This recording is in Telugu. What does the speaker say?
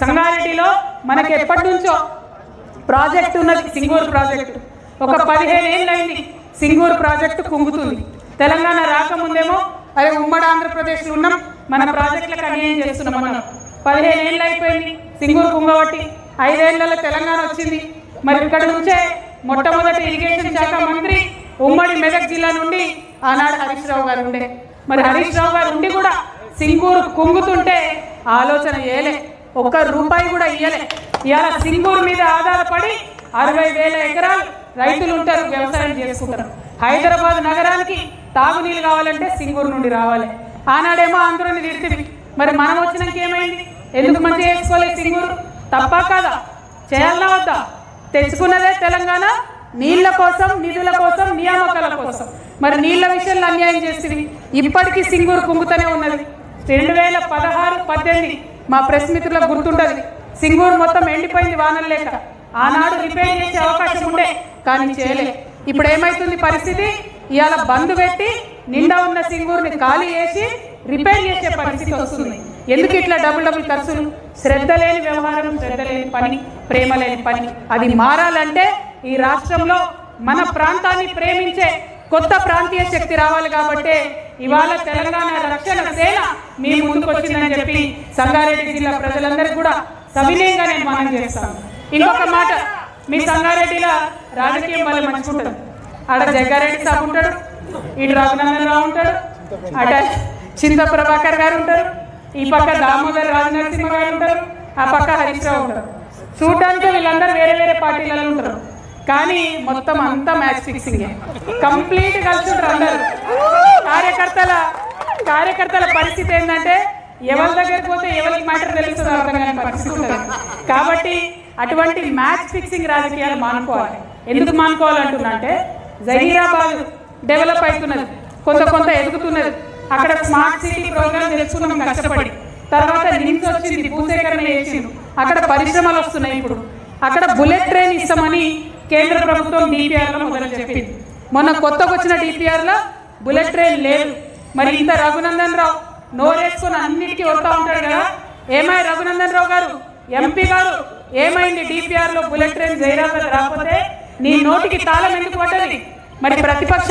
సంగారెడ్డిలో మనకి ఎప్పటి నుంచో ప్రాజెక్ట్ ఉన్నది, సింగూరు ప్రాజెక్టు. ఒక 15 ఏళ్ళైంది సింగూరు ప్రాజెక్టు కుంగుతుంది. తెలంగాణ రాకముందేమో అదే ఉమ్మడి ఆంధ్రప్రదేశ్లో ఉన్నాం, మన ప్రాజెక్టులకు అన్యాయం చేస్తున్నాం అన్నాం. 15 ఏళ్ళు అయిపోయింది సింగూరు కుంగబట్టి, 5 ఏళ్లలో తెలంగాణ వచ్చింది. మరి ఇక్కడ నుంచే మొట్టమొదటి ఇరిగేషన్ శాఖ మంత్రి ఉమ్మడి మెదక్ జిల్లా నుండి ఆనాడు హరీష్ రావు గారు ఉండే. మరి హరీష్ రావు గారు ఉండి కూడా సింగూరు కుంగుతుంటే ఆలోచన చేయలే, ఒక్క రూపాయి కూడా ఇయ్యలే. ఇవాళ సింగూరు మీద ఆధారపడి 60,000 ఎకరాలు రైతులు ఉంటారు, వ్యవసాయం చేసుకుంటారు. హైదరాబాద్ నగరానికి తాగునీళ్ళు కావాలంటే సింగూరు నుండి రావాలి. ఆనాడేమో ఆంధ్రుని తిడుతుంది, మరి మనం వచ్చినాక ఏమైంది? ఎందుకు మంచిగా చేసుకోలేదు సింగూరు? తప్ప కాదా? చేయాలన్నా వద్దా? తెచ్చుకున్నదే తెలంగాణ నీళ్ల కోసం, నిధుల కోసం, నియామకాల కోసం. మరి నీళ్ల విషయంలో అన్యాయం చేస్తుంది. ఇప్పటికీ సింగూరు కుంగుతూనే ఉన్నది. 2016-18 మా ప్రెస్ మిత్రులకు గుర్తుంటుంది, సింగూరు మొత్తం ఎండిపోయింది వానలు లేక. ఆనాడు రిపేర్ చేసే అవకాశం ఉండే కానీ చేయలే. ఇప్పుడు ఏమైతుంది పరిస్థితి? ఇవాళ బంద్ పెట్టి నిండా ఉన్న సింగూరుని ఖాళీ చేసి రిపేర్ చేసే పరిస్థితి వస్తుంది. ఎందుకు ఇట్లా డబుల్ ఖర్చులు? శ్రద్ధ లేని వ్యవహారం, శ్రద్ధ లేని పని, ప్రేమ లేని పని. అది మారాలంటే ఈ రాష్ట్రంలో మన ప్రాంతాన్ని ప్రేమించే కొత్త ప్రాంతీయ శక్తి రావాలి. కాబట్టి ఇవాళ తెలంగాణ రక్షణ సేన మీ ముందుకు వచ్చిందని చెప్పి సంగారెడ్డి జిల్లా ప్రజలందరికీ కూడా సవినయంగా నేను మనం చేస్తాను. ఇంకొక మాట, మీ సంగారెడ్డిలో రాజకీయం వల్ల మంచుకుంటుంది. ఆడ జగ్గారెడ్డి సాబ్ ఉంటాడు, ఇటు రఘునందన్ రావు ఉంటాడు, అట చింత ప్రభాకర్ గారు ఉంటారు, ఈ పక్క దామోదర్ రాజనరసింహ గారు ఉంటారు, ఆ పక్క హరీష్ రావు ఉంటారు. చూడడానికి వీళ్ళందరూ వేరే వేరే పార్టీలలో ఉంటారు, కానీ మొత్తం అంతా మ్యాచ్ ఫిక్సింగ్, కంప్లీట్ కలిసి ఉంటారు అందరు. కార్యకర్తల పరిస్థితి ఏంటంటే ఎవరి దగ్గరికి పోతే ఎవరికి మ్యాటర్ తెలుస్తుందో అర్థం కాని పరిస్థితి ఉంటుంది. కాబట్టి అటువంటి మ్యాచ్ ఫిక్సింగ్ రాజకీయాలు మానుకోవాలి. ఎందుకు మానుకోవాలంటున్నా అంటే జహీరాబాద్ డెవలప్ అవుతున్నది, కొంత ఎదుగుతున్నది. అక్కడ స్మార్ట్ సిటీ ప్రోగ్రామ్ తెలుసుకున్నాం కష్టపడి. తర్వాత నిమ్స్ వచ్చింది, భూసేకరణ చేసిండు, అక్కడ పరిశ్రమలు వస్తున్నాయి. ఇప్పుడు అక్కడ బుల్లెట్ ట్రైన్ ఇస్తామని కేంద్ర ప్రభుత్వం డిపిఆర్లో మొదలు చెప్పింది. మొన్న కొత్తగా వచ్చిన డిపిఆర్లో బుల్లెట్ ట్రైన్ లేదు. మరి ఇంత రఘునందన్ రావు నోరేసుకొని అన్నిటికీ వస్తూ ఉంటాడు కదా, ఏమై రఘునందన్ రావు గారు ఎంపీ గారు ఏమైంది? డిపిఆర్లో బుల్లెట్ ట్రైన్ జైరాబాద్ రాకపోతే నీ నోటికి తాళం ఎందుకు పడ్డది? మరి ప్రతిపక్ష